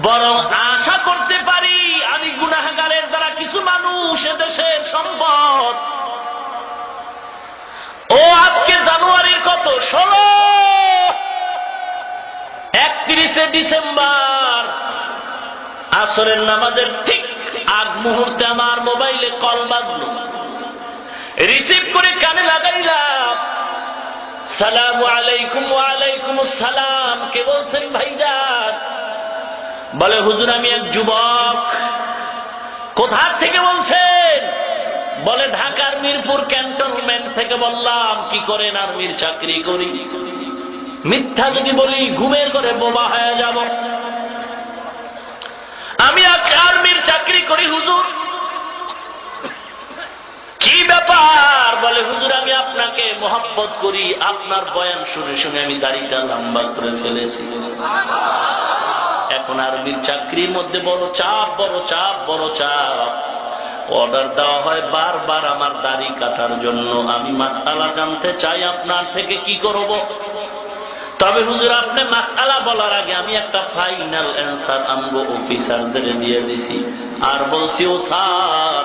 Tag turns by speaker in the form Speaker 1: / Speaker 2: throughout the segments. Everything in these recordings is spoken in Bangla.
Speaker 1: বরং আশা করতে পারি আমি গুনাহগারের দ্বারা কিছু মানুষ এদেশের সম্পদ। ও আজকে জানুয়ারির কত 16, 31শে ডিসেম্বর আসরের নামাজের ঠিক আগ মুহূর্তে আমার মোবাইলে কল বাজলো, রিসিভ করে কানে লাগাইলাম। সালামু আলাইকুম। ওয়া আলাইকুম আসসালাম। কে বলছেন ভাইজান? বলে হুজুর আমি এক যুবক। কোথা থেকে বলছেন? বলে ঢাকার মিরপুর ক্যান্টনমেন্ট থেকে। বললাম কি করেন? আর্মির চাকরি করি। মিথ্যা যদি বলি ঘুমের করে বোবা হয়ে যাব। আমি আর্মির চাকরি করি হুজুর। কি ব্যাপার? বলে হুজুর আমি আপনাকে মহব্বত করি, আপনার বয়ান শুনে শুনে আমি দাড়িটা লম্বা করে ফেলেছি। এখন আর্মির চাকরির মধ্যে বড় চাপ, বড় চাপ, বড় চাপ। অর্ডার দেওয়া হয় বারবার আমার দাড়ি কাটার জন্য। আমি মাসআলা জানতে চাই আপনার থেকে কি করব। তবে হুজুর আপনি মাসআলা বলার আগে আমি একটা ফাইনাল অ্যান্সার আমগো অফিসারদের দিয়ে দিছি। আর বলছি ও স্যার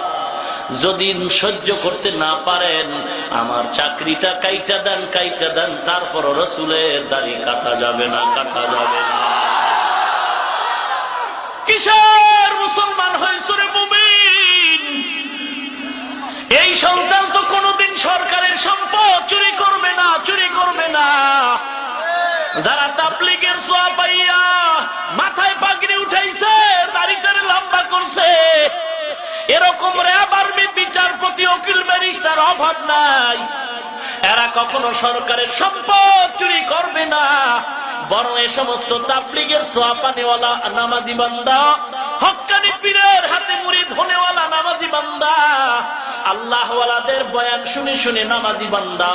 Speaker 1: যদি সহ্য করতে না পারেন আমার চাকরিটা কাইটা দেন, কাইটা দেন। তারপর রাসূলের দাড়ি কাটা যাবে না, কাটা যাবে না। কিসের মুসলমান হয়েছে রে মুমিন? এই সন্তান তো কোনদিন সরকারের সম্পদ চুরি করবে না, চুরি করবে না। যারা তাবলীগের সোয়া পাইয়া মাথায় পাগড়ি উঠাইছে, দাড়িটারে লম্বা করছে, এরকম র্যাব আর্মি বিচারপতি উকিল ব্যারিস্টার অভাব নাই। এরা কখনো সরকারের সম্পদ চুরি করবে না। বরং এ সমস্ত তাবলীগের সোয়া পানেওয়ালা নামাজি বান্দা, হক্কানি পীরের হাতে মুরিদ হনেওয়ালা নামাজি বান্দা, আল্লাহওয়ালাদের বয়ান শুনে শুনে নামাজি বান্দা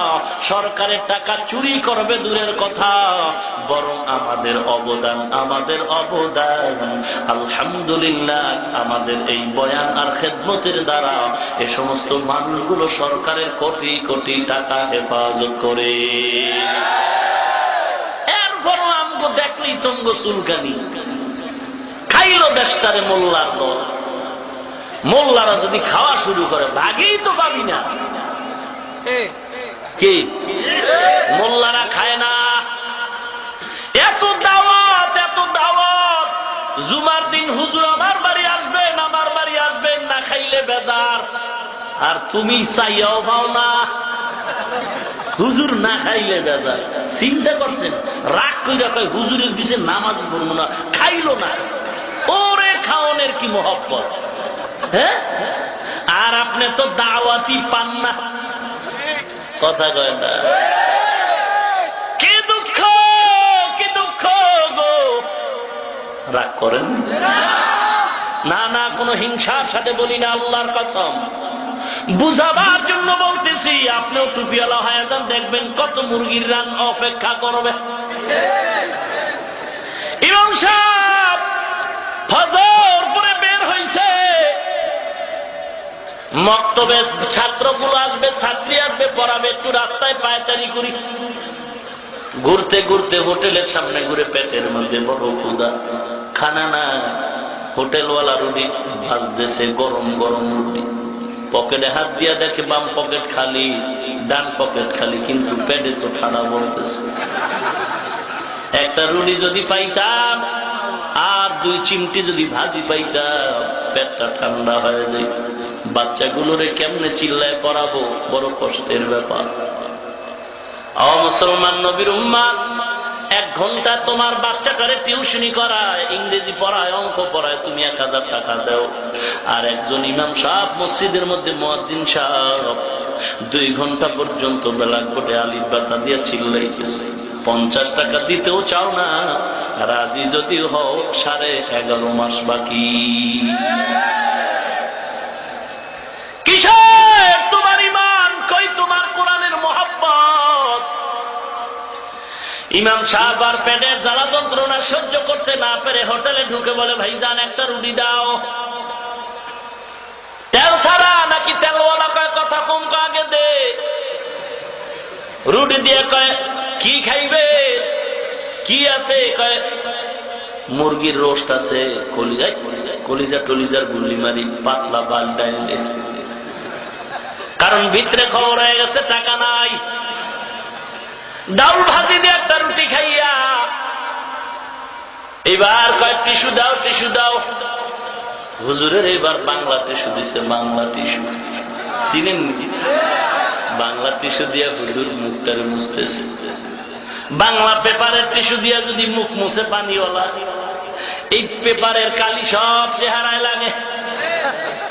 Speaker 1: সরকারের টাকা চুরি করবে দূরের কথা, বরং আমাদের অবদান, আমাদের অবদান আলহামদুলিল্লাহ আমাদের এই বয়ান আর খেদমতের দ্বারা এ সমস্ত মানুষগুলো সরকারের কোটি কোটি টাকা হেফাজত করে। এরপরও আমগো দেখলেই তঙ্গ চুলকানি। খাইল দেশটারে মোল্লার দল। মোল্লারা যদি খাওয়া শুরু করে ভাগেই তো পাবি না। কি মোল্লারা খায় না? এত দাওয়াত, এত দাওয়াত। জুমার দিন হুজুর আমার বাড়ি আসবেন, আমার বাড়ি আসবেন, না খাইলে বেজার। আর তুমি চাইয়াও পাও না, হুজুর না খাইলে বেজার। চিন্তা করছেন? রাগ কইরা কয় হুজুরের পিছে নামাজ পড়বো না, খাইলো না। ওরে খাওয়ানোর কি মহব্বত! হ্যাঁ, আর আপনি তো দাওয়াতি পান না। কথা কয় না? কি দুঃখ, কি দুঃখ গো! রাগ করেন না? না, কোন হিংসার সাথে বলি না, আল্লাহর কসম বুঝাবার জন্য বলতেছি। আপনিও টুপিওয়ালা হয়ে যান, দেখবেন কত মুরগির রান অপেক্ষা করবে। ইমাম সাহেব ফজর পরে বের হইছে, মক্তবে ছাত্রগুলো আসবে, ছাত্রী আসবে, পড়াবে। একটু রাস্তায় পায়চারি করি। ঘুরতে ঘুরতে হোটেলের সামনে ঘুরে পেটের মধ্যে বড় ক্ষুধা, খানা না। হোটেলওয়ালা রুটি ভাজতেছে, গরম গরম রুটি। পকেটে হাত দিয়া দেখে বাম পকেট খালি, ডান পকেট খালি, কিন্তু পেটে তো ঠান্ডা বলতেছে। একটা রুটি যদি পাইতাম আর 2 চিমটি যদি ভাজি পাইতাম, পেটটা ঠান্ডা হয়ে যায়। বাচ্চাগুলোরে কেমনে চিল্লায় পড়াবো, বড় কষ্টের ব্যাপার। মুসলমান নবীর উম্মাত, 1 ঘন্টা তোমার বাচ্চাটারে টিউশনি করায়, ইংরেজি পড়ায়, অঙ্ক পড়ায়, তুমি 1000 টাকা দাও। আর একজন ইমাম সাহেব মসজিদের মধ্যে মুয়াজ্জিন সাহেব 2 ঘন্টা পর্যন্ত ব্ল্যাকবোর্ডে আলিফ বাতা দিয়ে চিল্লাইতেছে। 50 টাকা দিতেও চাও না, রাজি যদি হও 11.5 মাস বাকি। কিসের তোমার ইমান? কই তোমার কোরআনের মহব্বত? ইমাম সাহেব আর পেটের জ্বালা যন্ত্রণা সহ্য করতে না পেরে হোটেলে ঢুকে বলে, ভাইজান একটা রুটি দাও। তেল ছাড়া নাকি তেলওয়ালা? কয় কথা কম, আগে দে। রুটি দিয়ে কয় কি খাইবে, কি আছে? কয় মুরগির রোস্ট আছে, কলিজা টলিজার গুল্লি মারি পাতলা বাল ডাইলে, কারণ ভিতরে খবর হয়ে গেছে টাকা নাই। ডাউল ভাজি দিয়ে একটা রুটি খাইয়া এবার কয় টিস্যু দাও, টিস্যু দাও। হুজুরের এবার বাংলা টিস্যু দিছে, বাংলা টিস্যু চিনেন নি? বাংলা টিস্যু দিয়া হুজুর মুখটারে মুছতেছে। বাংলা পেপারের টিস্যু দিয়া যদি মুখ মুছে পানিওয়ালা, এই পেপারের কালি সব চেহারায় লাগে,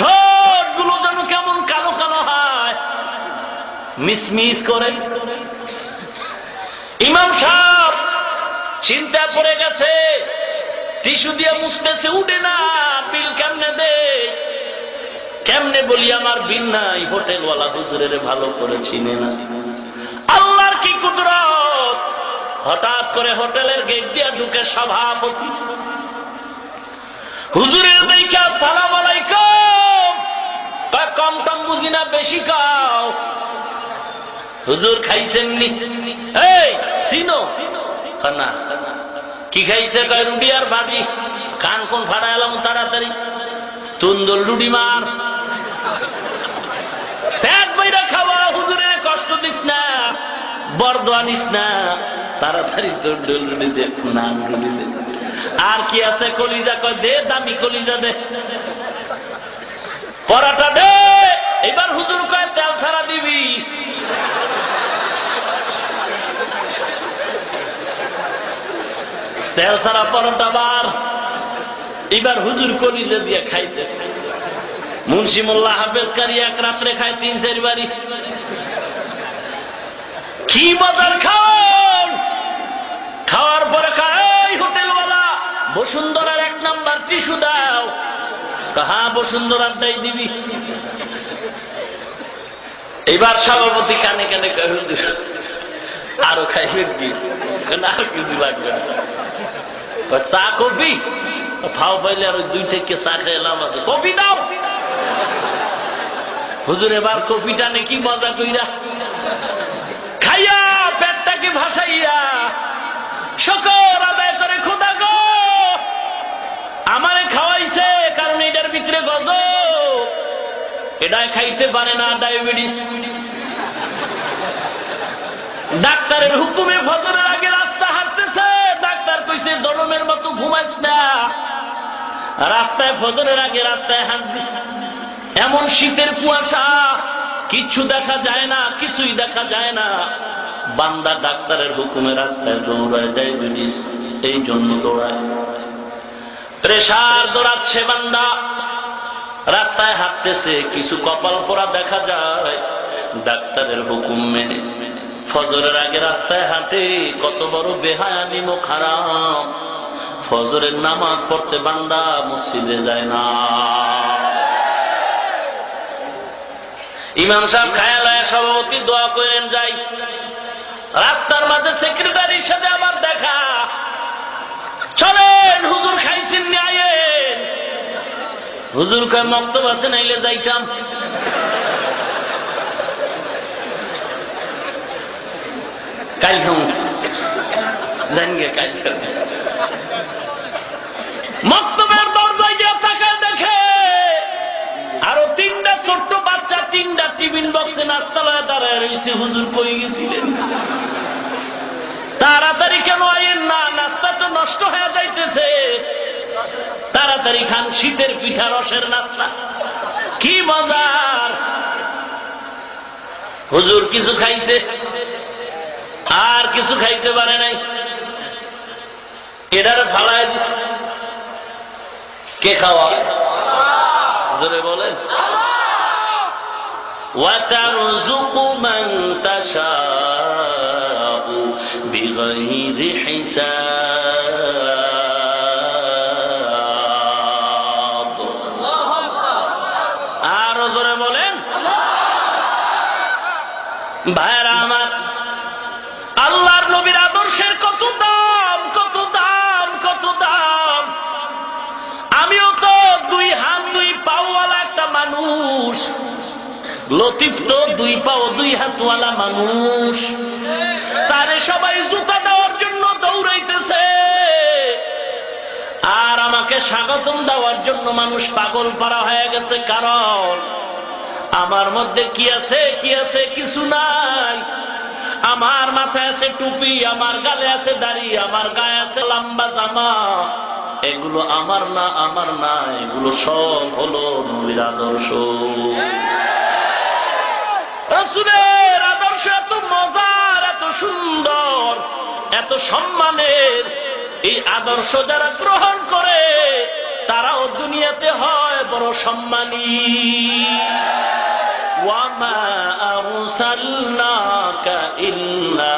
Speaker 1: ঠোঁট গুলো যেন কেমন কালো কালো হয়, মিসমিস করে। ইমাম সাহেব চিন্তা পড়ে গেছে, টিস্যু দিয়ে মুছতেছে, উঠে না, বিল কেমনে দে, কেমনে বলি আমার বিল নাই। হোটেলওয়ালা হুজুরের ভালো করে চিনে না। আল্লাহর কি কুদরত, হঠাৎ করে হোটেলের গেট দিয়ে ঢুকে সভাপতি। হুজুরের দেখা সালাম আলাইকুম, কম টম বুঝি না, বেশি খাও। হুজুর খাইছেন নি? এই চিনো না? কি খাইছে? কয় রুটি আর ভাজি। কান কোন ফাড়া এলাম তাড়াতাড়ি, তুন্দুল রুটি মার, পেট বইরা খাওয়া। হুজুরে কষ্ট দিস না, বরদোয়া নিস না, তাড়াতাড়ি তুন্দুল রুটি দে, নান রুটি দে। আর কি আছে? কলিজা। কয় দে, দামি কলিজা দে, পরাটা দে। এবার হুজুর কয় তেল ছাড়া দিবি। তেল ছাড়া পরোটা বার। এবার হুজুর কলিজা দিয়ে খাইতে। মুন্সি মোল্লা হাফেজ কারি এক রাত্রে খায় 3-4 বারি। কি মজার খাওয়ান! খাওয়ার পরে খায় হোটেলওয়ালা, বসুন্ধরার 1 নাম্বার টিস্যু দাও। হ্যাঁ, বসুন্ধরার দাই দিবি। এবার সভাপতি কানে কানে কয় আরো খাইবেন কি? আর কিছু লাগবে না। চা কফি ফাও পাইলে আর 2 থেকে চা খাইলাম আছে, কফি দাও। হুজুর এবার কফিটা নাকি মজা কইরা খাইয়া পেটটাকে ভাসাইয়া শুকর আদায় করে, খোদা গো আমারে খাওয়াইছে, কারণ এটার ভিতরে গজ, এটা খাইতে পারে না, ডায়াবেটিস। ডাক্তারের হুকুমে ফজরের আগে রাস্তা হাঁটতেছে। ডাক্তার কইছে দরমের মতো ঘুমাইস না, রাস্তায় ফজরের আগে রাস্তায় হাঁটবি। এমন শীতের কুয়াশা, কিচ্ছু দেখা যায় না, কিছুই দেখা যায় না। বান্দা ডাক্তারের হুকুমে রাস্তায় দৌড়ায়, ডায়াবেটিস এই জন্য দৌড়ায়। প্রেসার দৌড়াচ্ছে বান্দা, রাস্তায় হাঁটতেছে, কিছু কপাল পোড়া দেখা যায়। ডাক্তারের হুকুম মেনে ফজরের আগে রাস্তায় হাঁটে, কত বড় বেহায়ানি ও খারাপ। ফজরের নামাজ পড়তে বান্দা মসজিদে যায় না। ইমাম সাহেব খায়ালায় সভাপতি দোয়া করেন যাই। রাস্তার মাঝে সেক্রেটারির সাথে আমার দেখা, চলেন হুজুর খাইছেন নি, আয়েন। হুজুর কয় মক্তব আছে, নাইলে যাইতাম। কাল খাউন জানিয়ে কাল মক্তবের দরজায় গিয়ে তাকায় দেখে আরো 3টা ছোট্ট বাচ্চা 3টা টিফিন বক্সে নাস্তালায় দাঁড়ায় রয়েছে। হুজুর কই গেছিলেন? তাড়াতাড়ি কেন আইন না, নাস্তা তো নষ্ট হয়ে যাইতেছে। তাড়াতাড়ি খান, শীতের পিঠা রসের নাস্তা, কি মজার। হুজুর কিছু খাইছে, আর কিছু খাইতে পারে নাই, এটার ফালায় দিচ্ছে। কে খাওয়া? জোরে বলেন। ওয়াতারযুকু মান তাশাউ বিগাইরি হিসাব। আর জোরে বলেন। ভাইরা আমার, আল্লাহর নবীর আদর্শের কত দাম, কত দাম, কত দাম। আমিও তো 2 হাত 2 পাওয়ালা একটা মানুষ, লতিফ তো 2 পাও 2 হাতওয়ালা মানুষ। তারে সবাই জুতা দেওয়ার জন্য দৌড়াইতেছে, আমাকে স্বাগতম দেওয়ার জন্য মানুষ পাগল পারা হয়ে গেছে, কারণ আমার মধ্যে কি আছে, কি আছে? কিছু নাই। আমার মাথায় আছে টুপি, আমার গালে আছে দাড়ি, আমার গায়ে আছে লম্বা জামা। এগুলো আমার না, আমার না, এগুলো সব হলো নবীর আদর্শ। রাসূলের আদর্শ এত মজার, এত সুন্দর, এত সম্মানের। এই আদর্শ যারা গ্রহণ করে তারাও দুনিয়াতে হয় বড় সম্মানী। ওয়ামা আরসালনাকা ইল্লা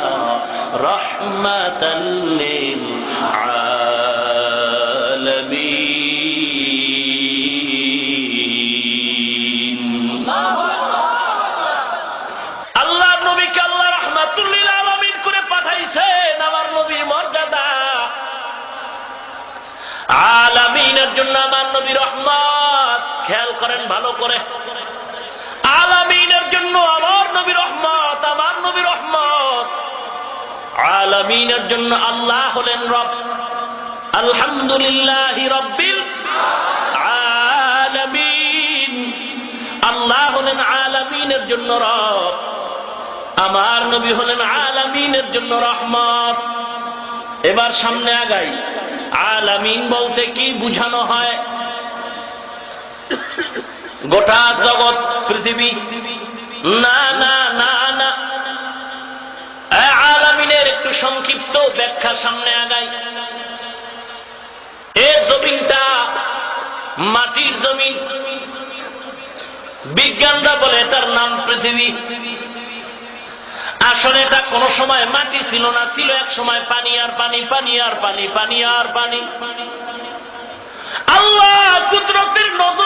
Speaker 1: রাহমাতাল লিল আলামিন। আল্লাহ নবীকে আল্লাহ রাহমাতুল লিল আলামিন করে পাঠাইছেন। আমার নবীর মর্যাদা আলামিনের জন্য, আমার নবী রহমত। খেয়াল করেন ভালো করে, আলামিনের জন্য আমার নবী রহমত, আমার নবী রহমত। আলামিনের জন্য আল্লাহ হলেন রব। আলহামদুলিল্লাহি রাব্বিল আলামিন। আল্লাহ হলেন আলামিনের জন্য রব, আমার নবী হলেন আলামিনের জন্য রহমত। এবার সামনে আগাই। আলামিন বলতে কি বুঝানো হয়? গোটা জগৎ, পৃথিবী? না না না না। আলামিনের একটু সংক্ষিপ্ত ব্যাখ্যা সামনে আগাই। এই জমিনটা মাটির জমিন। বিজ্ঞানরা বলে তার নাম পৃথিবী। আসলে এটা কোন সময় মাটি ছিল না, ছিল এক সময় পানি আর পানি, পানি আর পানি, পানি আর পানি। আল্লাহ কুদরতের নজর